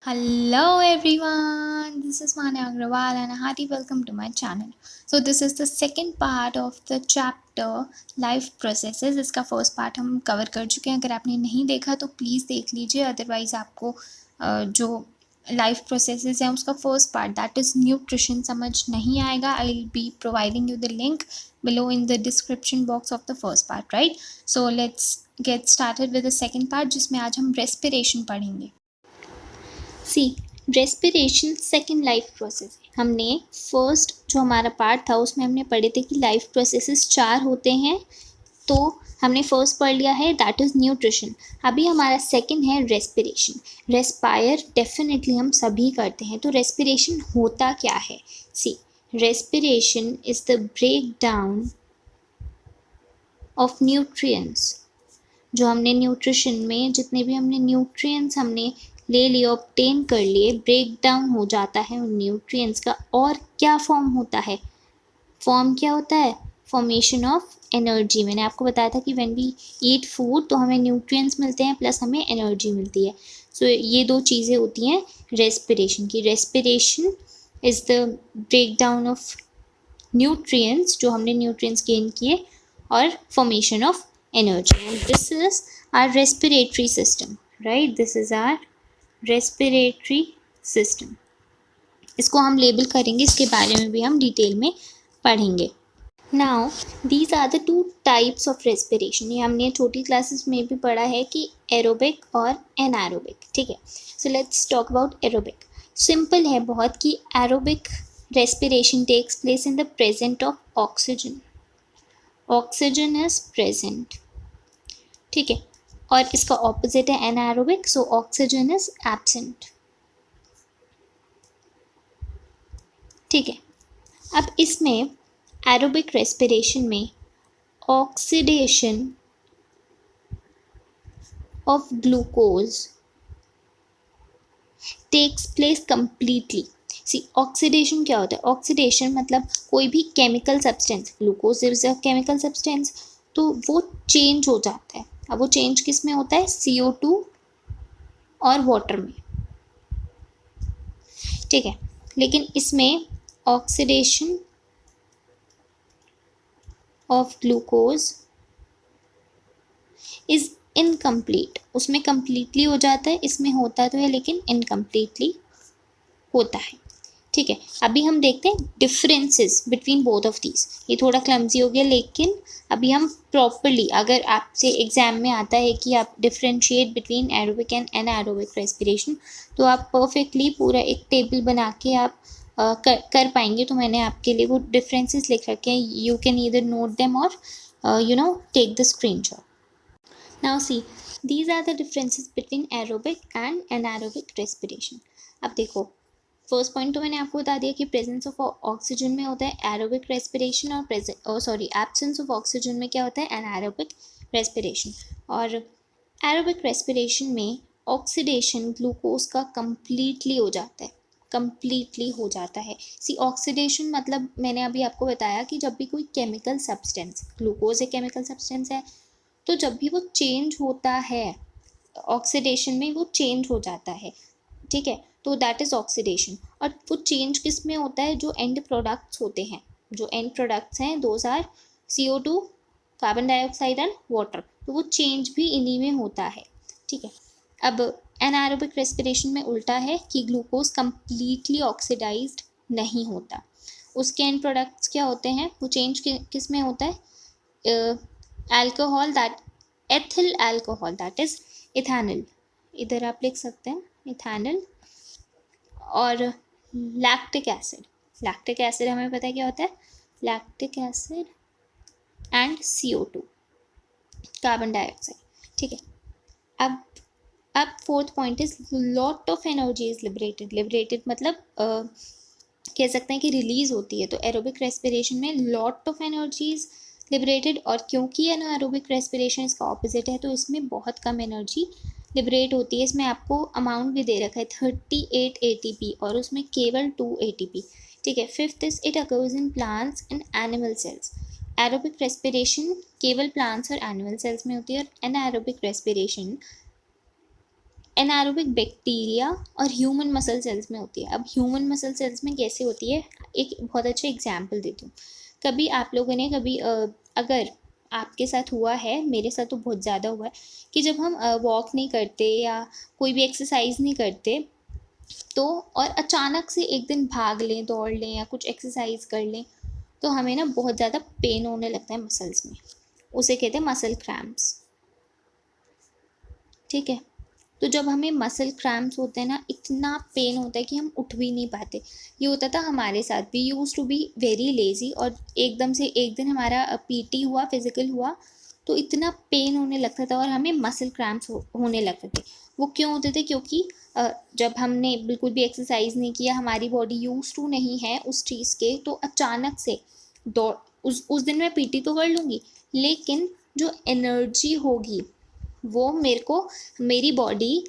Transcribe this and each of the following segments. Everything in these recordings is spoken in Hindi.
Hello everyone, this is Manya Agrawal and a hearty welcome to my channel. So this is the second part of the chapter life processes. इसका फर्स्ट पार्ट हम कवर कर चुके हैं. अगर आपने नहीं देखा तो प्लीज़ देख लीजिए, अदरवाइज़ आपको जो लाइफ प्रोसेसेस हैं उसका first part that is nutrition समझ नहीं आएगा. I will be providing you the link below in the description box of the first part, right? So let's get started with the second part जिसमें आज हम respiration पढ़ेंगे. सी रेस्पिरेशन सेकेंड लाइफ प्रोसेस. हमने फर्स्ट जो हमारा पार्ट था उसमें हमने पढ़े थे कि लाइफ प्रोसेसेस 4 होते हैं. तो हमने फर्स्ट पढ़ लिया है दैट इज़ न्यूट्रिशन. अभी हमारा सेकेंड है रेस्पिरेशन. रेस्पायर डेफिनेटली हम सभी करते हैं. तो रेस्पिरेशन होता क्या है? See respiration is the break down of nutrients. जो हमने न्यूट्रिशन में जितने भी हमने न्यूट्रिएंट्स हमने ले लिए, ऑब्टेन कर लिए, ब्रेक डाउन हो जाता है उन न्यूट्रिएंट्स का. और क्या फॉर्म होता है? फॉर्म क्या होता है? Formation of energy. मैंने आपको बताया था कि व्हेन वी ईट फूड तो हमें न्यूट्रिएंट्स मिलते हैं प्लस हमें एनर्जी मिलती है. सो ये दो चीज़ें होती हैं रेस्पिरेशन की. Respiration is the break down of nutrients जो हमने न्यूट्रिएंट्स गेन किए और formation of energy, and this is our respiratory system, right? This is our respiratory system. इसको हम लेबल करेंगे, इसके बारे में भी हम डिटेल में पढ़ेंगे. Now these are the two types of respiration. ये हमने छोटी क्लासेस में भी पढ़ा है कि एरोबिक और एनारोबिक. ठीक है, so let's talk about aerobic. Simple है बहुत कि aerobic respiration takes place in the present of oxygen. Oxygen is present. ठीक है, और इसका ऑपोजिट है anaerobic. So oxygen is absent. ठीक है, अब इसमें एरोबिक रेस्पिरेशन में oxidation of glucose takes place completely. See oxidation क्या होता है? ऑक्सीडेशन मतलब कोई भी chemical substance, glucose is a chemical substance, तो वो चेंज हो जाता है. अब वो चेंज किस में होता है? CO2 और वाटर में. ठीक है, लेकिन इसमें oxidation of glucose is incomplete. उसमें कंप्लीटली हो जाता है, इसमें होता तो है लेकिन इनकम्प्लीटली होता है. ठीक है, अभी हम देखते हैं differences between both of these. ये थोड़ा क्लमजी हो गया, लेकिन अभी हम प्रॉपरली, अगर आपसे एग्जाम में आता है कि आप differentiate between aerobic and anaerobic respiration, तो आप परफेक्टली पूरा एक टेबल बना के आप कर पाएंगे. तो मैंने आपके लिए वो डिफरेंसेस लिख रखे हैं. You can either note them or take the screenshot. Now see these are the differences between aerobic and anaerobic respiration. अब देखो, फर्स्ट पॉइंट तो मैंने आपको बता दिया कि प्रेजेंस ऑफ ऑक्सीजन में होता है एरोबिक रेस्पिरेशन, और एब्सेंस ऑफ ऑक्सीजन में क्या होता है? Anaerobic respiration. और एरोबिक रेस्पिरेशन में ऑक्सीडेशन ग्लूकोज का कंप्लीटली हो जाता है. कंप्लीटली हो जाता है. सी ऑक्सीडेशन मतलब मैंने अभी आपको बताया कि जब भी कोई केमिकल सब्सटेंस, ग्लूकोज एक केमिकल सब्सटेंस है, तो जब भी वो चेंज होता है ऑक्सीडेशन में, वो चेंज हो जाता है. ठीक है, तो दैट इज़ ऑक्सीडेशन. और वो चेंज किस में होता है? जो एंड प्रोडक्ट्स होते हैं, जो एंड प्रोडक्ट्स हैं, those are CO2, carbon dioxide and water. तो वो चेंज भी इन्हीं में होता है. ठीक है, अब एनारोबिक रेस्पिरेशन में उल्टा है कि ग्लूकोज कंप्लीटली ऑक्सीडाइज्ड नहीं होता. उसके एंड प्रोडक्ट्स क्या होते हैं? वो चेंज किस में होता है? Alcohol, that ethyl alcohol, that is ethanol. इधर आप लिख सकते हैं इथेनॉल. और लैक्टिक एसिड. लैक्टिक एसिड हमें पता है क्या होता है? Lactic acid and CO2, carbon dioxide. ठीक है, अब fourth point is lot of energy is liberated. Liberated मतलब कह सकते हैं कि रिलीज होती है. तो एरोबिक रेस्पिरेशन में lot of energy is liberated, और क्योंकि एनारोबिक रेस्पिरेशन इसका ऑपोजिट है तो इसमें बहुत कम एनर्जी लिबरेट होती है. इसमें आपको अमाउंट भी दे रखा है 38 ATP और उसमें केवल 2 ATP. ठीक है, fifth is it occurs in plants and animal cells. Aerobic respiration केवल प्लांट्स और एनिमल सेल्स में होती है, और एनारोबिक रेस्पिरेशन एनारोबिक बैक्टीरिया और ह्यूमन मसल सेल्स में होती है। अब ह्यूमन मसल सेल्स में कैसे होती है, एक बहुत अच्छा एग्जांपल देती हूँ। कभी आप लोगों ने कभी अगर आपके साथ हुआ है, मेरे साथ तो बहुत ज़्यादा हुआ है कि जब हम वॉक नहीं करते या कोई भी एक्सरसाइज नहीं करते तो, और अचानक से एक दिन भाग लें, दौड़ लें या कुछ एक्सरसाइज कर लें, तो हमें ना बहुत ज़्यादा पेन होने लगता है मसल्स में। उसे कहते हैं मसल क्रैम्प्स। ठीक है, तो जब हमें मसल क्रैम्प्स होते हैं ना, इतना पेन होता है कि हम उठ भी नहीं पाते। ये होता था हमारे साथ भी। Used to be very lazy, और एकदम से एक दिन हमारा पीटी हुआ, फिजिकल हुआ, तो इतना पेन होने लगता था और हमें मसल क्रैम्प्स होने लगते थे। वो क्यों होते थे? क्योंकि जब हमने बिल्कुल भी एक्सरसाइज नहीं किया, हमारी बॉडी यूज्ड टू नहीं है उस चीज़ के, तो अचानक से दौड़, उस दिन मैं पीटी तो कर लूँगी, लेकिन जो एनर्जी होगी वो मेरी बॉडी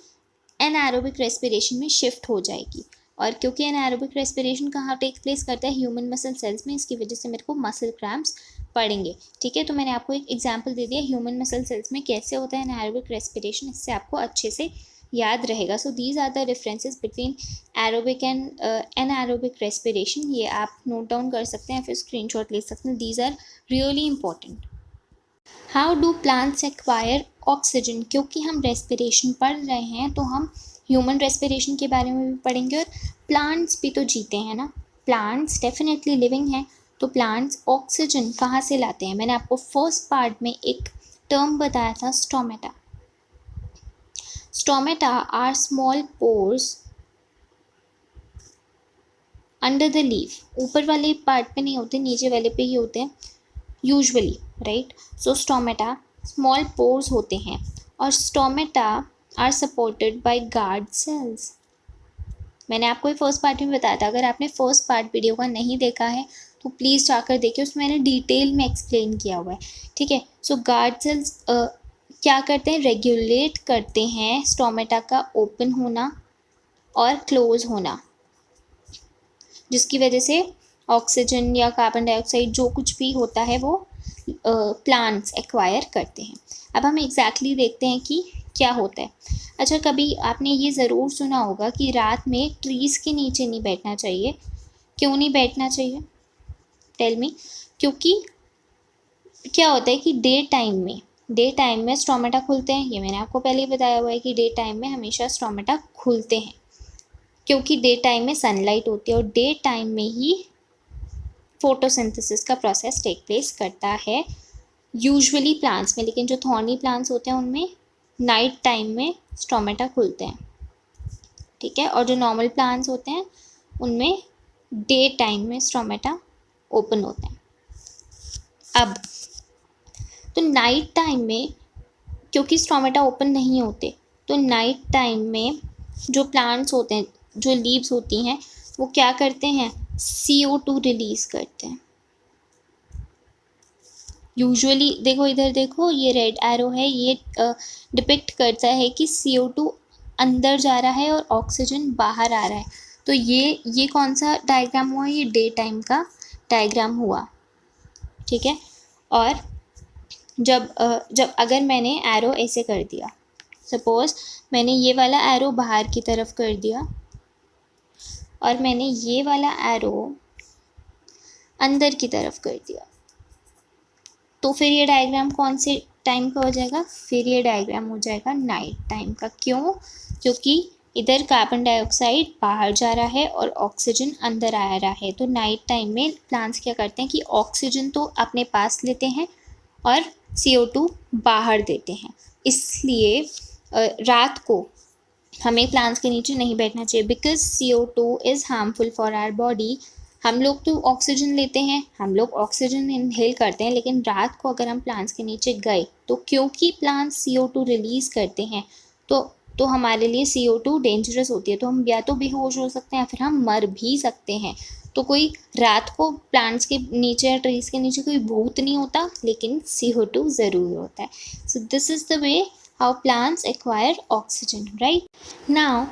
एनारोबिक रेस्पिरेशन में शिफ्ट हो जाएगी। और क्योंकि एनारोबिक रेस्पिरेशन कहाँ टेक प्लेस करता है? ह्यूमन मसल सेल्स में। इसकी वजह से मेरे को मसल क्रैम्प्स पड़ेंगे। ठीक है, तो मैंने आपको एक एग्जांपल दे दिया ह्यूमन मसल सेल्स में कैसे होता है एनारोबिक रेस्पिरेशन, इससे आपको अच्छे से याद रहेगा। So these are the differences between aerobic and anaerobic respiration. ये आप नोट डाउन कर सकते हैं, फिर स्क्रीनशॉट ले सकते हैं। These are really important. How do plants acquire oxygen? क्योंकि हम रेस्पिरेशन पढ़ रहे हैं तो हम ह्यूमन रेस्पिरेशन के बारे में भी पढ़ेंगे, और प्लांट्स भी तो जीते हैं ना, प्लांट्स डेफिनेटली लिविंग हैं, तो प्लांट्स ऑक्सीजन कहाँ से लाते हैं? मैंने आपको फर्स्ट पार्ट में एक टर्म बताया था, stomata. Stomata are small pores under the leaf. ऊपर वाले पार्ट पे नहीं होते, नीचे वाले पे ही होते हैं usually, right? So stomata small pores होते हैं, और stomata are supported by guard cells. मैंने आपको फर्स्ट पार्ट में बताया था। अगर आपने फर्स्ट पार्ट वीडियो का नहीं देखा है तो प्लीज़ जाकर देखिए, उसमें मैंने डिटेल में एक्सप्लेन किया हुआ है। ठीक है, सो गार्ड सेल्स क्या करते हैं? रेगुलेट करते हैं स्टोमेटा का ओपन होना और क्लोज होना, जिसकी वजह से ऑक्सीजन या कार्बन डाइऑक्साइड जो कुछ भी होता है वो प्लांट्स एक्वायर करते हैं। अब हम एग्जैक्टली देखते हैं कि क्या होता है। अच्छा, कभी आपने ये ज़रूर सुना होगा कि रात में ट्रीज़ के नीचे नहीं बैठना चाहिए। क्यों नहीं बैठना चाहिए? Tell me. क्योंकि क्या होता है कि डे टाइम में स्टोमेटा खुलते हैं। ये मैंने आपको पहले ही बताया हुआ है कि डे टाइम में हमेशा स्टोमेटा खुलते हैं, क्योंकि डे टाइम में सनलाइट होती है और डे टाइम में ही फोटोसिंथेसिस का प्रोसेस टेक प्लेस करता है यूजुअली प्लांट्स में। लेकिन जो थॉर्नी प्लांट्स होते हैं उनमें नाइट टाइम में स्टोमेटा खुलते हैं। ठीक है, और जो नॉर्मल प्लांट्स होते हैं उनमें डे टाइम में स्टोमेटा ओपन होते हैं। अब तो नाइट टाइम में क्योंकि स्टोमेटा ओपन नहीं होते, तो नाइट टाइम में जो प्लांट्स होते हैं, जो लीव्स होती हैं, वो क्या करते हैं? CO2 रिलीज करते हैं। यूजुअली देखो, इधर देखो, ये रेड एरो है, ये डिपिक्ट करता है कि CO2 अंदर जा रहा है और ऑक्सीजन बाहर आ रहा है। तो ये कौन सा डायग्राम हुआ? ये डे टाइम का डायग्राम हुआ। ठीक है, और जब अगर मैंने एरो ऐसे कर दिया, सपोज मैंने ये वाला एरो बाहर की तरफ कर दिया और मैंने ये वाला एरो अंदर की तरफ कर दिया, तो फिर ये डायग्राम कौन से टाइम का हो जाएगा? फिर ये डायग्राम हो जाएगा नाइट टाइम का। क्यों? क्योंकि इधर कार्बन डाइऑक्साइड बाहर जा रहा है और ऑक्सीजन अंदर आ रहा है। तो नाइट टाइम में प्लांट्स क्या करते हैं कि ऑक्सीजन तो अपने पास लेते हैं और CO2 बाहर देते हैं। इसलिए रात को हमें प्लांट्स के नीचे नहीं बैठना चाहिए, because CO2 is harmful for our body. हम लोग तो ऑक्सीजन लेते हैं, हम लोग ऑक्सीजन इनहेल करते हैं, लेकिन रात को अगर हम प्लांट्स के नीचे गए तो क्योंकि प्लांट्स CO2 रिलीज़ करते हैं तो हमारे लिए CO2 डेंजरस होती है। तो हम या तो बेहोश हो सकते हैं या फिर हम मर भी सकते हैं। तो कोई रात को प्लांट्स के नीचे या ट्रीज़ के नीचे कोई भूत नहीं होता, लेकिन CO2 ज़रूर होता है। So this is the way how plants acquire oxygen, right. Now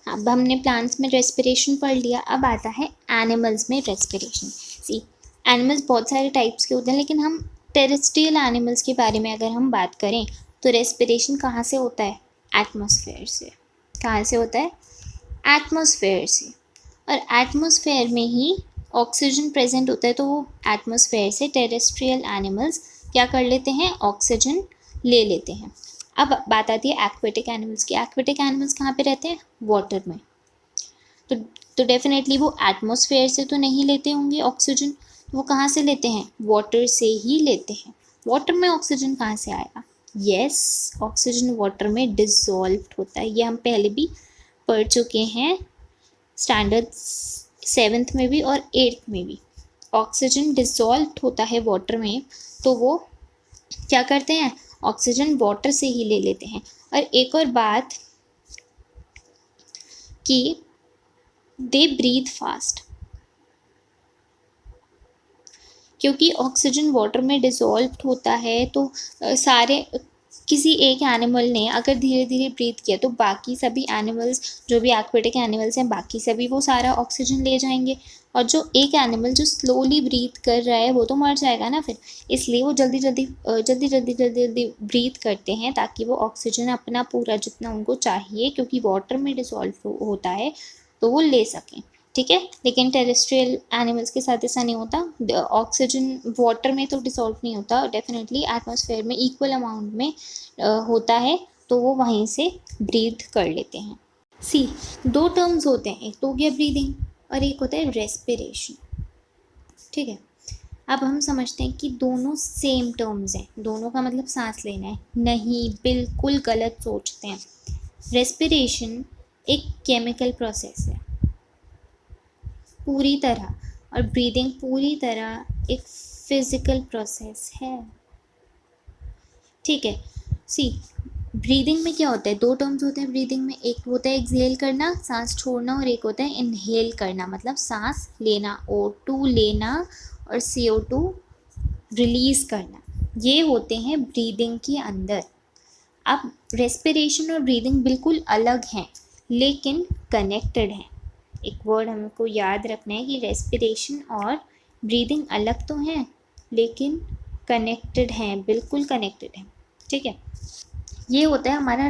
अब हमने प्लांट्स में रेस्पिरेशन पढ़ लिया, अब आता है एनिमल्स में रेस्पिरेशन। सी, एनिमल्स बहुत सारे टाइप्स के होते हैं, लेकिन हम टेरेस्ट्रियल एनिमल्स के बारे में अगर हम बात करें तो रेस्पिरेशन कहाँ से होता है? एटमॉस्फेयर से। कहाँ से होता है? एटमॉस्फेयर से। और एटमॉस्फेयर में ही ऑक्सीजन प्रेजेंट होता है, तो वो एटमॉस्फेयर से टेरेस्ट्रियल एनिमल्स क्या कर लेते हैं? ऑक्सीजन ले लेते हैं। अब बात आती है एक्वेटिक एनिमल्स की। एक्वेटिक एनिमल्स कहाँ पे रहते हैं? वाटर में। तो डेफिनेटली वो एटमॉस्फेयर से तो नहीं लेते होंगे ऑक्सीजन, वो कहाँ से लेते हैं? वाटर से ही लेते हैं। वाटर में ऑक्सीजन कहाँ से आएगा? यस, ऑक्सीजन वाटर में डिसॉल्व होता है। ये हम पहले भी पढ़ चुके हैं, स्टैंडर्ड 7th में भी और 8th में भी। ऑक्सीजन डिसॉल्व होता है वाटर में, तो वो क्या करते हैं? ऑक्सीजन वाटर से ही ले लेते हैं। और एक और बात कि दे ब्रीथ फास्ट, क्योंकि ऑक्सीजन वाटर में डिसॉल्व होता है, तो सारे किसी एक एनिमल ने अगर धीरे धीरे ब्रीथ किया तो बाकी सभी एनिमल्स, जो भी एक्वेटिक एनिमल्स हैं, बाकी सभी वो सारा ऑक्सीजन ले जाएंगे। और जो एक एनिमल जो स्लोली ब्रीथ कर रहा है वो तो मर जाएगा ना फिर। इसलिए वो जल्दी जल्दी ब्रीथ करते हैं, ताकि वो ऑक्सीजन अपना पूरा जितना उनको चाहिए, क्योंकि वाटर में डिसॉल्व होता है, तो वो ले सकें। ठीक है, लेकिन टेरेस्ट्रियल एनिमल्स के साथ ऐसा नहीं होता। ऑक्सीजन वाटर में तो डिसॉल्व नहीं होता, डेफिनेटली एटमॉस्फेयर में इक्वल अमाउंट में होता है, तो वो वहीं से ब्रीथ कर लेते हैं। सी, 2 टर्म्स होते हैं, एक तो हो गया ब्रीदिंग और एक होता है रेस्पिरेशन। ठीक है, अब हम समझते हैं कि दोनों सेम टर्म्स हैं। दोनों का मतलब सांस लेना है? नहीं, बिल्कुल गलत सोचते हैं। रेस्पिरेशन एक केमिकल प्रोसेस है पूरी तरह, और ब्रीदिंग पूरी तरह एक फिजिकल प्रोसेस है। ठीक है, सी, ब्रीदिंग में क्या होता है? 2 टर्म्स होते हैं ब्रीदिंग में। एक होता है एक्सहेल करना, सांस छोड़ना, और एक होता है इनहेल करना, मतलब सांस लेना, O2 लेना और CO2 रिलीज करना। ये होते हैं ब्रीदिंग के अंदर। अब रेस्पिरेशन और ब्रीदिंग बिल्कुल अलग हैं, लेकिन कनेक्टेड हैं। एक वर्ड हमको याद रखना है कि रेस्पिरेशन और ब्रीदिंग अलग तो हैं, लेकिन कनेक्टेड हैं, बिल्कुल कनेक्टेड हैं। ठीक है, ये होता है हमारा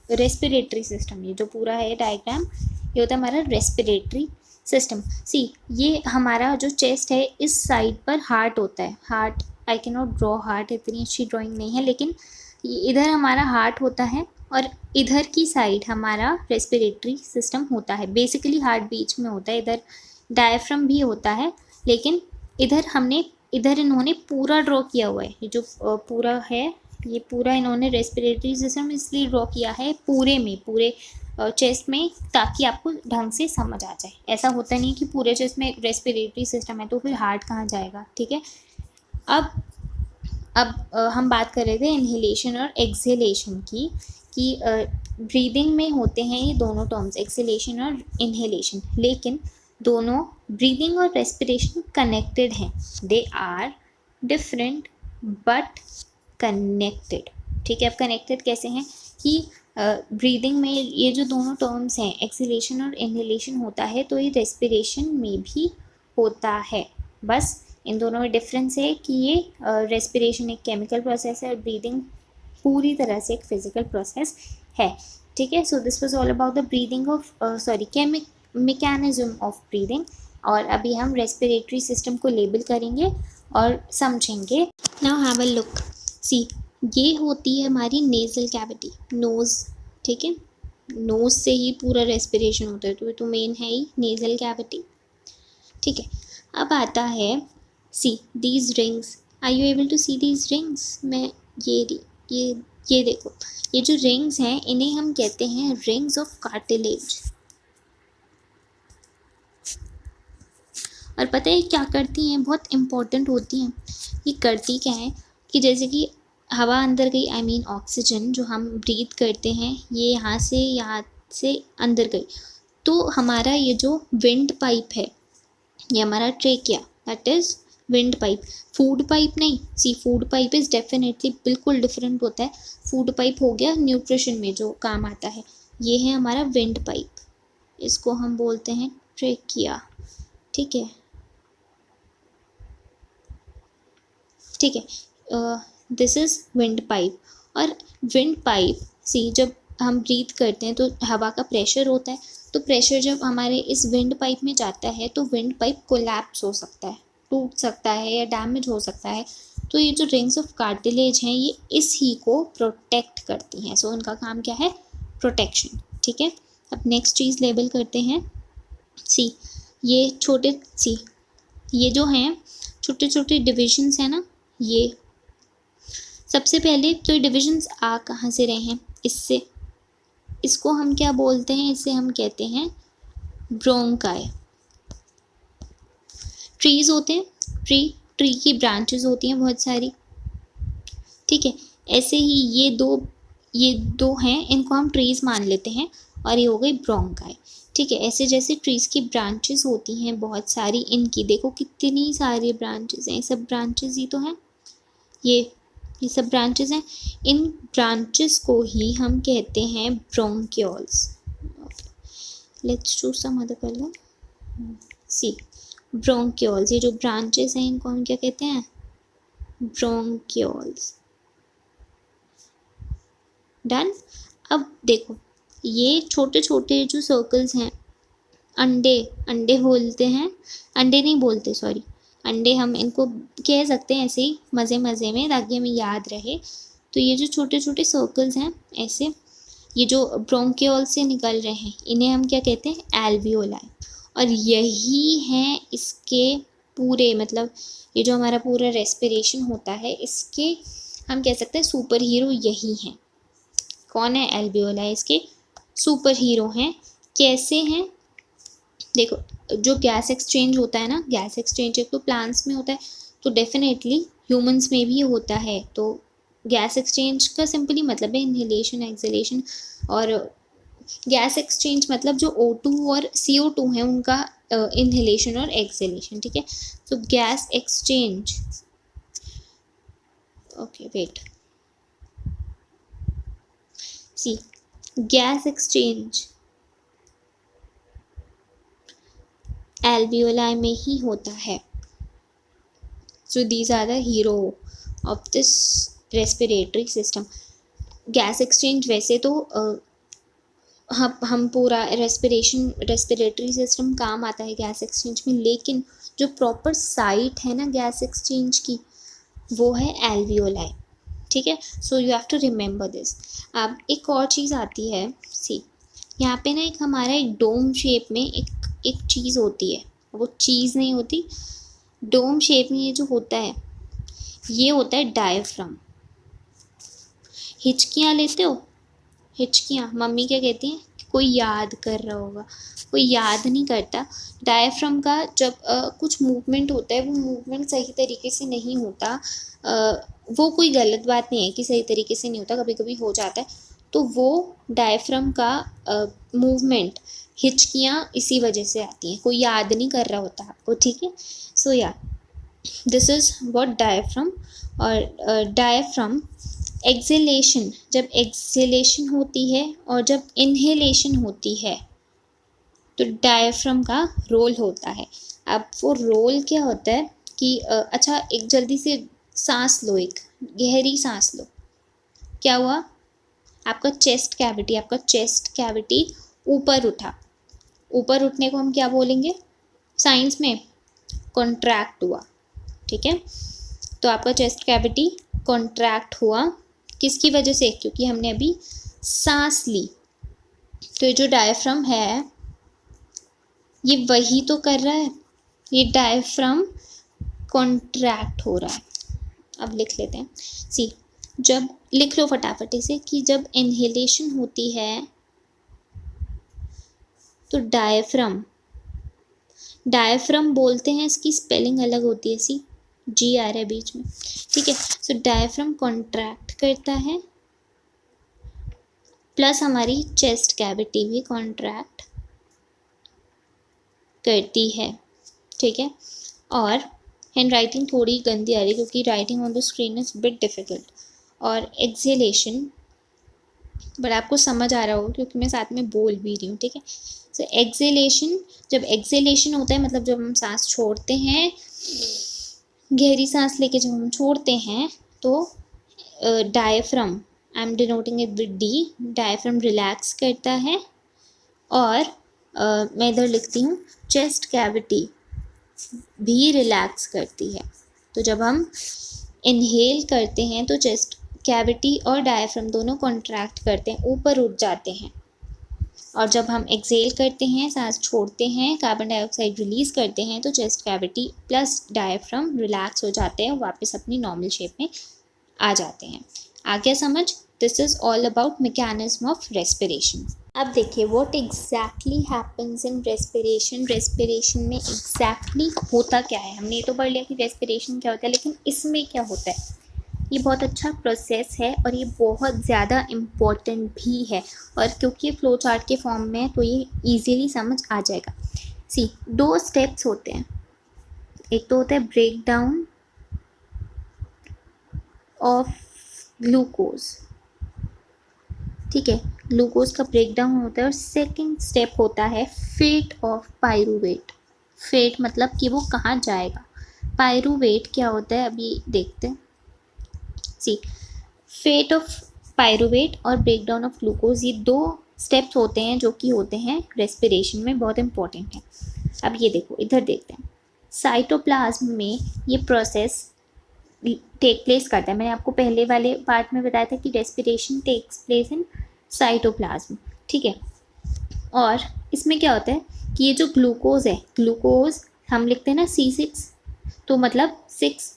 रेस्पिरेटरी सिस्टम। ये जो पूरा है डायग्राम, ये होता है हमारा रेस्पिरेटरी सिस्टम। सी, ये हमारा जो चेस्ट है, इस साइड पर हार्ट होता है। Heart, I can not draw heart, इतनी अच्छी ड्राइंग नहीं है, लेकिन इधर हमारा हार्ट होता है और इधर की साइड हमारा रेस्पिरेटरी सिस्टम होता है। बेसिकली हार्ट बीच में होता है, इधर डायफ्राम भी होता है, लेकिन इधर इन्होंने पूरा ड्रॉ किया हुआ है। ये जो पूरा है, ये पूरा इन्होंने रेस्पिरेटरी सिस्टम इसलिए ड्रॉ किया है पूरे चेस्ट में, ताकि आपको ढंग से समझ आ जाए। ऐसा होता नहीं कि पूरे चेस्ट में रेस्पिरेटरी सिस्टम है तो फिर हार्ट कहाँ जाएगा। ठीक है, अब हम बात कर रहे थे इनहेलेशन और एक्सहेलेशन की, कि ब्रीदिंग में होते हैं ये दोनों टर्म्स, एक्सहेलेशन और इनहेलेशन, लेकिन दोनों ब्रीदिंग और रेस्पिरेशन कनेक्टेड हैं। They are different but connected. ठीक है, अब कनेक्टेड कैसे हैं? कि ब्रीदिंग में ये जो दोनों टर्म्स हैं, एक्सहेलेशन और इनहेलेशन होता है, तो ये रेस्पिरेशन में भी होता है। बस इन दोनों में डिफरेंस है कि ये रेस्पिरेशन एक केमिकल प्रोसेस है और ब्रीदिंग पूरी तरह से एक फिजिकल प्रोसेस है। ठीक है, so this was all about the breathing of mechanism of breathing. और अभी हम रेस्पिरेटरी सिस्टम को लेबल करेंगे और समझेंगे। Now have a look. See, ये होती है हमारी नेजल कैविटी, नोज़। ठीक है, नोज़ से ही पूरा रेस्पिरेशन होता है, तो ये तो मेन है ही नेजल कैविटी। ठीक है, अब आता है see these rings. Are you able to see these rings? मैं ये देखो, ये जो रिंग्स हैं इन्हें हम कहते हैं रिंग्स ऑफ कार्टिलेज। और पता है क्या करती हैं? बहुत इम्पोर्टेंट होती हैं। ये करती क्या है कि जैसे कि हवा अंदर गई, आई मीन ऑक्सीजन जो हम ब्रीथ करते हैं, ये यहाँ से अंदर गई, तो हमारा ये जो विंड पाइप है, ये हमारा trachea, that is wind pipe. Food pipe नहीं। सी, फूड पाइप इज़ डेफिनेटली बिल्कुल डिफरेंट होता है। फूड पाइप हो गया न्यूट्रिशन में जो काम आता है, ये है हमारा विंड पाइप, इसको हम बोलते हैं ट्रेकिया। ठीक है, ठीक है, दिस इज़ विंड पाइप। और विंड पाइप, सी, जब हम ब्रीथ करते हैं तो हवा का प्रेशर होता है, तो प्रेशर जब हमारे इस विंड पाइप में जाता है तो विंड पाइप कोलैप्स हो सकता है, टूट सकता है या डैमेज हो सकता है। तो ये जो रिंग्स ऑफ कार्टिलेज हैं ये इस ही को प्रोटेक्ट करती हैं। सो उनका काम क्या है? प्रोटेक्शन। ठीक है, अब नेक्स्ट चीज़ लेबल करते हैं। सी ये जो हैं छोटे छोटे डिविजन्स हैं ना, ये सबसे पहले तो डिविजन्स आ कहाँ से रहे हैं? इससे। इसको हम क्या बोलते हैं? इसे हम कहते हैं ब्रोंकाई। ट्रीज होते हैं, ट्री की ब्रांचेस होती हैं बहुत सारी। ठीक है, ऐसे ही ये दो हैं, इनको हम ट्रीज मान लेते हैं और ये हो गई ब्रोंकाई। ठीक है, ऐसे जैसे ट्रीज की ब्रांचेस होती हैं बहुत सारी, इनकी देखो कितनी सारी ब्रांचेस हैं, ये सब ब्रांचेस ही तो हैं, ये सब ब्रांचेस हैं। इन ब्रांचेस को ही हम कहते हैं bronchioles. Let's choose some other colour. See bronchioles, ये जो ब्रांचेस हैं इनको हम क्या कहते हैं? ब्रोंक्यूल्स। डन। अब देखो ये छोटे छोटे जो सर्कल्स हैं, अंडे बोलते हैं, अंडे नहीं बोलते सॉरी, अंडे हम इनको कह सकते हैं ऐसे ही मज़े में, ताकि हमें याद रहे। तो ये जो छोटे छोटे सर्कल्स हैं ऐसे, ये जो ब्रोंक्यूल से निकल रहे हैं, इन्हें हम क्या कहते हैं? एल्वियोलाई। और यही हैं इसके पूरे, मतलब ये जो हमारा पूरा रेस्पिरेशन होता है इसके हम कह सकते हैं सुपर हीरो यही हैं। कौन है? एल्वियोलाई इसके सुपर हीरो हैं। कैसे हैं? देखो जो गैस एक्सचेंज होता है ना, गैस एक्सचेंज एक तो प्लांट्स में होता है, तो डेफिनेटली ह्यूमंस में भी होता है। तो गैस एक्सचेंज का सिंपली मतलब है इनहेलेशन, एक्सहेलेशन। और गैस एक्सचेंज मतलब जो O2 और CO2 है उनका इनहेलेशन और एक्सहेलेशन। ठीक है, तो गैस एक्सचेंज, ओके वेट, सी गैस एक्सचेंज alveoli में ही होता है। So these are the hero of this respiratory system. Gas exchange वैसे तो हम पूरा रेस्पिरेटरी सिस्टम काम आता है गैस एक्सचेंज में, लेकिन जो प्रॉपर साइट है ना गैस एक्सचेंज की वो है एल्वियोलाई। ठीक है, so you have to remember this. अब एक और चीज़ आती है, सी यहाँ पे ना एक हमारा एक डोम शेप में एक चीज़ होती है, वो चीज़ नहीं होती, डोम शेप में ये जो होता है ये होता है डायफ्राम। हिचकियाँ लेते हो? हिचकियाँ मम्मी क्या कहती हैं? कोई याद कर रहा होगा, कोई याद नहीं करता। डायफ्राम का जब कुछ मूवमेंट होता है, वो मूवमेंट सही तरीके से नहीं होता, वो कोई गलत बात नहीं है कि सही तरीके से नहीं होता, कभी कभी हो जाता है। तो वो डायफ्राम का मूवमेंट, हिचकियाँ इसी वजह से आती हैं, कोई याद नहीं कर रहा होता आपको। ठीक है, सो या दिस इज़ व्हाट डायफ्राम। और डायफ्राम एक्सहेलेशन, जब एक्सहेलेशन होती है और जब इनहेलेशन होती है तो डायफ्राम का रोल होता है। अब वो रोल क्या होता है कि अच्छा एक जल्दी से सांस लो, एक गहरी सांस लो। क्या हुआ? आपका चेस्ट कैविटी ऊपर उठा। ऊपर उठने को हम क्या बोलेंगे साइंस में? कॉन्ट्रैक्ट हुआ। ठीक है, तो आपका चेस्ट कैविटी कॉन्ट्रैक्ट हुआ किसकी वजह से? क्योंकि हमने अभी सांस ली। तो ये जो डायफ्राम है ये वही तो कर रहा है, ये डायफ्राम कॉन्ट्रैक्ट हो रहा है। अब लिख लेते हैं, सी जब लिख लो फटाफट इसे कि जब इनहेलेशन होती है तो डायफ्राम बोलते हैं, इसकी स्पेलिंग अलग होती है, सी जी आ रहा है बीच में। ठीक है, सो डायफ्राम कॉन्ट्रैक्ट करता है, प्लस हमारी चेस्ट कैविटी भी कॉन्ट्रैक्ट करती है। ठीक है, और हैंड राइटिंग थोड़ी गंदी आ रही है क्योंकि writing on the screen is bit difficult. और एक्सहेलेशन, बट आपको समझ आ रहा होगा क्योंकि मैं साथ में बोल भी रही हूँ। ठीक है, सो एक्सहेलेशन, जब एक्सहेलेशन होता है मतलब जब हम सांस छोड़ते हैं, गहरी सांस लेके जब हम छोड़ते हैं तो diaphragm I am denoting it with D. Diaphragm relax करता है और मैं इधर लिखती हूँ चेस्ट कैविटी भी रिलैक्स करती है। तो जब हम इनहेल करते हैं तो चेस्ट कैविटी और डायफ्राम दोनों कॉन्ट्रैक्ट करते हैं, ऊपर उठ जाते हैं। और जब हम एक्सेल करते हैं, सांस छोड़ते हैं, कार्बन डाइऑक्साइड रिलीज करते हैं, तो chest cavity plus diaphragm relax हो जाते हैं, वापस अपनी नॉर्मल शेप में आ जाते हैं। आ गया समझ? This is all about mechanism of respiration. अब देखिए what exactly happens in respiration. Respiration में एग्जैक्टली होता क्या है? हमने ये तो पढ़ लिया कि रेस्पिरेशन क्या होता है, लेकिन इसमें क्या होता है? ये बहुत अच्छा प्रोसेस है और ये बहुत ज़्यादा इम्पोर्टेंट भी है, और क्योंकि ये फ्लो चार्ट के फॉर्म में है तो ये इजीली समझ आ जाएगा। सी, 2 स्टेप्स होते हैं। एक तो होता है ब्रेक डाउन ऑफ ग्लूकोज, ठीक है, ग्लूकोज का ब्रेक डाउन होता है। और सेकंड स्टेप होता है फेट ऑफ पायरूवेट। फेट मतलब कि वो कहाँ जाएगा। पायरूवेट क्या होता है अभी देखते हैं। सी, फेट ऑफ पायरूवेट और ब्रेक डाउन ऑफ ग्लूकोज, ये 2 स्टेप्स होते हैं जो कि होते हैं रेस्पिरेशन में, बहुत इंपॉर्टेंट है। अब ये देखो, इधर देखते हैं। साइटोप्लाज्म में ये प्रोसेस टेक प्लेस करता है। मैंने आपको पहले वाले पार्ट में बताया था कि respiration takes place in cytoplasm, ठीक है। और इसमें क्या होता है कि ये जो ग्लूकोज है, ग्लूकोज हम लिखते हैं ना C6, तो मतलब 6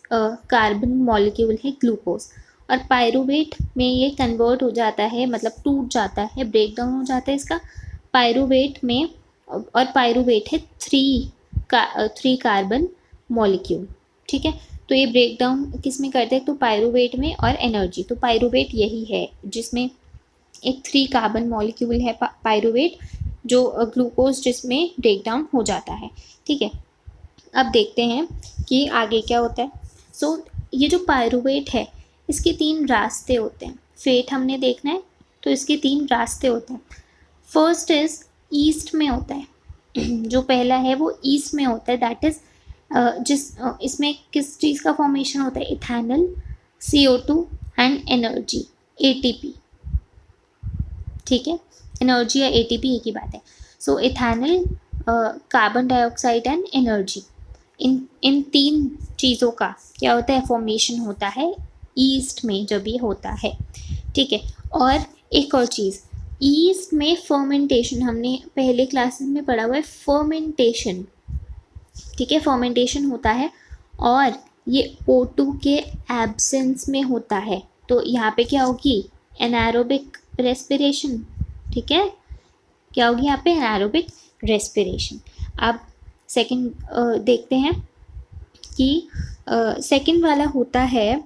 कार्बन मॉलिक्यूल है ग्लूकोज। और पायरूवेट में ये कन्वर्ट हो जाता है, मतलब टूट जाता है, ब्रेक डाउन हो जाता है इसका पायरूवेट में। और पायरूवेट है 3 कार्बन मॉलिक्यूल, ठीक है। तो ये ब्रेक डाउन किस में करते हैं? तो पायरूवेट में और एनर्जी। तो पायरूवेट यही है जिसमें एक 3 कार्बन मॉलिक्यूल है पायरूवेट, जो ग्लूकोज जिसमें ब्रेक डाउन हो जाता है, ठीक है। अब देखते हैं कि आगे क्या होता है। सो ये जो पायरूवेट है इसके 3 रास्ते होते हैं। फेट हमने देखना है तो इसके 3 रास्ते होते हैं। फर्स्ट इज ईस्ट में होता है, जो पहला है वो ईस्ट में होता है, दैट इज इसमें किस चीज़ का फॉर्मेशन होता है? Ethanol, CO2 and energy, ATP, ठीक है। एनर्जी या ATP एक ही बात है। So ethanol, carbon dioxide and energy, इन 3 चीज़ों का क्या होता है? फॉर्मेशन होता है ईस्ट में जब ये होता है, ठीक है। और एक और चीज़, ईस्ट में फर्मेंटेशन, हमने पहले क्लासेस में पढ़ा हुआ है फर्मेंटेशन, ठीक है, फर्मेंटेशन होता है और ये O2 के एब्सेंस में होता है। तो यहाँ पे क्या होगी? एनारोबिक रेस्पिरेशन, ठीक है। क्या होगी यहाँ पे? Anaerobic respiration. अब सेकंड देखते हैं कि सेकंड वाला होता है,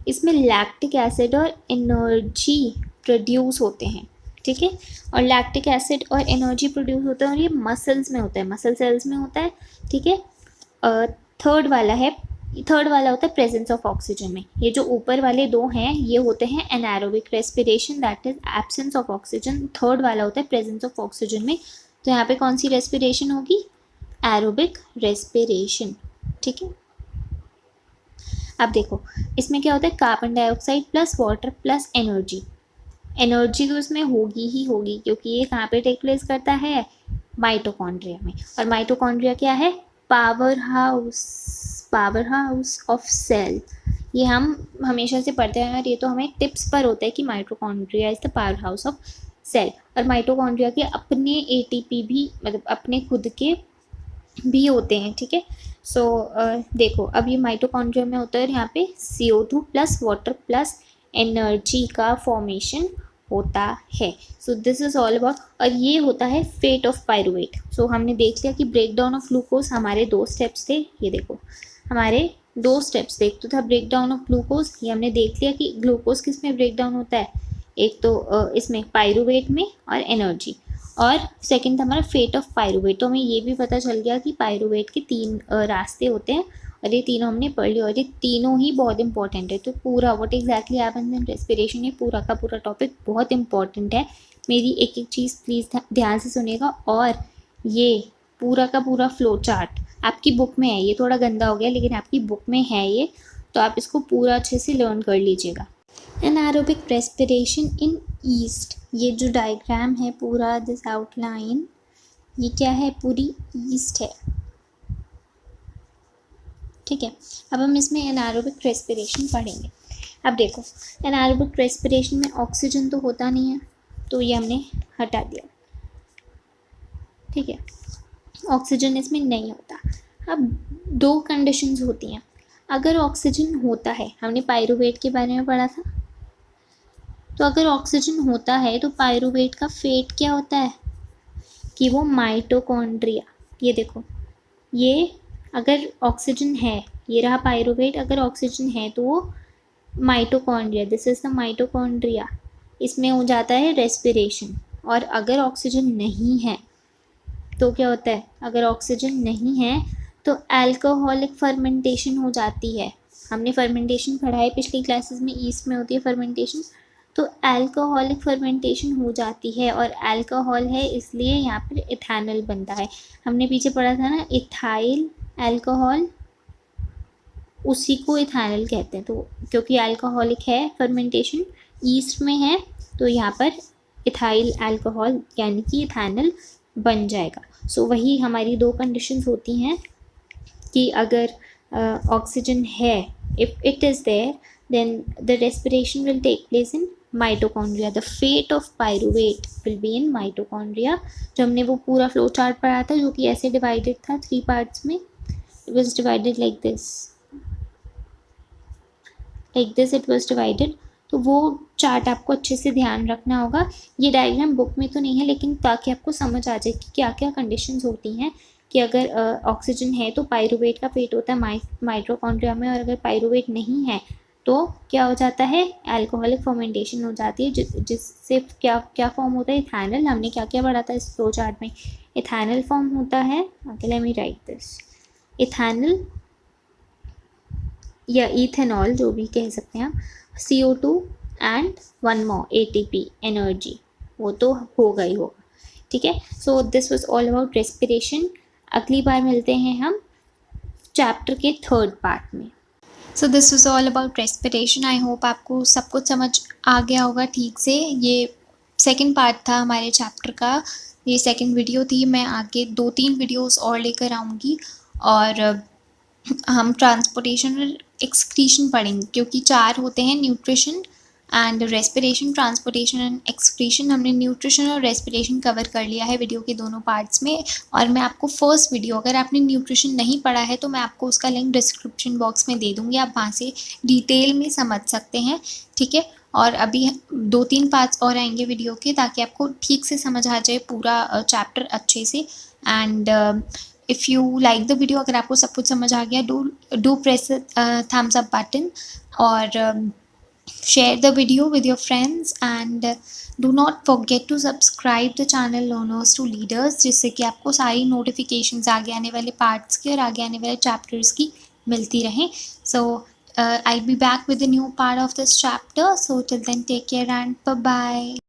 इसमें लैक्टिक एसिड और एनर्जी प्रोड्यूस होते हैं, ठीक है। और लैक्टिक एसिड और एनर्जी प्रोड्यूस होता है और ये मसल्स में होता है, मसल सेल्स में होता है, ठीक है। थर्ड वाला होता है प्रेजेंस ऑफ ऑक्सीजन में। ये जो ऊपर वाले 2 हैं ये होते हैं anaerobic respiration, that is absence of oxygen. Third वाला होता है प्रेजेंस ऑफ ऑक्सीजन में। तो यहाँ पे कौन सी रेस्पिरेशन होगी? एरोबिक रेस्पिरेशन, ठीक है। अब देखो इसमें क्या होता है? Carbon dioxide plus water plus energy. Energy तो इसमें होगी ही होगी, क्योंकि ये कहाँ पे टेक प्लेस करता है? माइटोकॉन्ड्रिया में। और माइटोकॉन्ड्रिया क्या है? Power house of cell. ये हम हमेशा से पढ़ते हैं और ये तो हमें टिप्स पर होता है कि mitochondria is the power house of cell. और माइटोकॉन्ड्रिया के अपने ATP भी, मतलब अपने खुद के भी होते हैं, ठीक है। सो देखो अब ये माइटोकॉन्ड्रिया में होता है और यहाँ पे CO2 plus water plus energy का फॉर्मेशन होता है। So this is all about, और ये होता है फेट ऑफ पायरूवेट। सो हमने देख लिया कि ब्रेक डाउन ऑफ ग्लूकोज हमारे 2 स्टेप्स थे। ये देखो हमारे 2 स्टेप्स थे, एक तो था ब्रेक डाउन ऑफ ग्लूकोज, ये हमने देख लिया कि ग्लूकोज किस में ब्रेक डाउन होता है, एक तो इसमें पायरूवेट में और एनर्जी, और सेकंड था हमारा फेट ऑफ पायरूवेट। तो हमें ये भी पता चल गया कि पायरूवेट के 3 रास्ते होते हैं और ये तीनों हमने पढ़ लिया और ये तीनों ही बहुत इंपॉर्टेंट है। तो पूरा what exactly happens in respiration, ये पूरा का पूरा टॉपिक बहुत इंपॉर्टेंट है। मेरी एक एक चीज़ प्लीज़ ध्यान से सुनेगा। और ये पूरा का पूरा फ्लो चार्ट आपकी बुक में है, ये थोड़ा गंदा हो गया लेकिन आपकी बुक में है ये, तो आप इसको पूरा अच्छे से लर्न कर लीजिएगा। एनारोबिक रेस्पिरेशन इन ईस्ट, ये जो डायग्राम है पूरा, दिस आउटलाइन, ये क्या है, पूरी ईस्ट है, ठीक है। अब हम इसमें एनारोबिक रेस्पिरेशन पढ़ेंगे। अब देखो, एनारोबिक रेस्पिरेशन में ऑक्सीजन तो होता नहीं है, तो ये हमने हटा दिया, ठीक है, ऑक्सीजन इसमें नहीं होता। अब दो कंडीशंस होती हैं, अगर ऑक्सीजन होता है, हमने पायरूवेट के बारे में पढ़ा था, तो अगर ऑक्सीजन होता है तो पायरूवेट का फेट क्या होता है कि वो माइटोकॉन्ड्रिया, ये देखो, ये अगर ऑक्सीजन है, ये रहा पायरूवेट, अगर ऑक्सीजन है तो वो mitochondria, this is the mitochondria, इसमें हो जाता है रेस्पिरेशन। और अगर ऑक्सीजन नहीं है तो क्या होता है, अगर ऑक्सीजन नहीं है तो अल्कोहलिक फर्मेंटेशन हो जाती है। हमने फर्मेंटेशन पढ़ा है पिछली क्लासेस में, ईस्ट में होती है फर्मेंटेशन, तो अल्कोहलिक फर्मेंटेशन हो जाती है, और अल्कोहल है इसलिए यहाँ पर इथेनॉल बनता है। हमने पीछे पढ़ा था ना, इथाइल अल्कोहल, उसी को इथेनॉल कहते हैं। तो क्योंकि अल्कोहलिक है फर्मेंटेशन, ईस्ट में है, तो यहाँ पर इथाइल अल्कोहल यानी कि इथेनॉल बन जाएगा। सो वही हमारी दो कंडीशंस होती हैं कि अगर ऑक्सीजन है, if it is there, then the respiration will take place in mitochondria. The fate of pyruvate will be in mitochondria. जो हमने वो पूरा फ्लो चार्ट पढ़ा था, जो कि ऐसे डिवाइडेड था 3 पार्ट्स में, it was divided like this it was divided। तो वो चार्ट आपको अच्छे से ध्यान रखना होगा। ये डायग्राम बुक में तो नहीं है, लेकिन ताकि आपको समझ आ जाए कि क्या क्या कंडीशंस होती हैं कि अगर ऑक्सीजन है तो पायरूवेट का फेट होता है माइटोकॉन्ड्रिया में, और अगर पायरूवेट नहीं है तो क्या हो जाता है, अल्कोहलिक फर्मेंटेशन हो जाती है, जिससे क्या क्या फॉर्म होता है, इथेनॉल। हमने क्या क्या पढ़ा था इस फ्लो चार्ट में, इथेनॉल फॉर्म होता है, let me right this, ethanol या इथेनॉल जो भी कह सकते हैं आप, CO2 and 1 more ATP energy, वो तो होगा ही होगा, ठीक है। So this was all about respiration. अगली बार मिलते हैं हम चैप्टर के 3rd पार्ट में। So this was all about respiration. I hope आपको सब कुछ समझ आ गया होगा ठीक से। ये 2nd पार्ट था हमारे चैप्टर का, ये 2nd वीडियो थी। मैं आगे 2-3 वीडियोस और लेकर आऊँगी, और हम ट्रांसपोर्टेशन और एक्सक्रीशन पढ़ेंगे, क्योंकि 4 होते हैं, nutrition and respiration, transportation and excretion. हमने न्यूट्रिशन और रेस्पिरेशन कवर कर लिया है वीडियो के दोनों पार्ट्स में। और मैं आपको फर्स्ट वीडियो, अगर आपने न्यूट्रिशन नहीं पढ़ा है तो मैं आपको उसका लिंक डिस्क्रिप्शन बॉक्स में दे दूँगी, आप वहाँ से डिटेल में समझ सकते हैं, ठीक है। और अभी 2-3 पार्ट्स और आएंगे वीडियो के, ताकि आपको ठीक से समझ आ जाए पूरा चैप्टर अच्छे से। And if you like the video, अगर आपको सब कुछ समझ आ गया, do press thumbs up button, और share the video with your friends, and do not forget to subscribe the channel Learners to Leaders, जिससे कि आपको सारी नोटिफिकेशंस आगे आने वाले पार्ट्स की और आगे आने वाले चैप्टर्स की मिलती रहें। So I'll be back with a new part of this chapter, so till then take care and bye bye।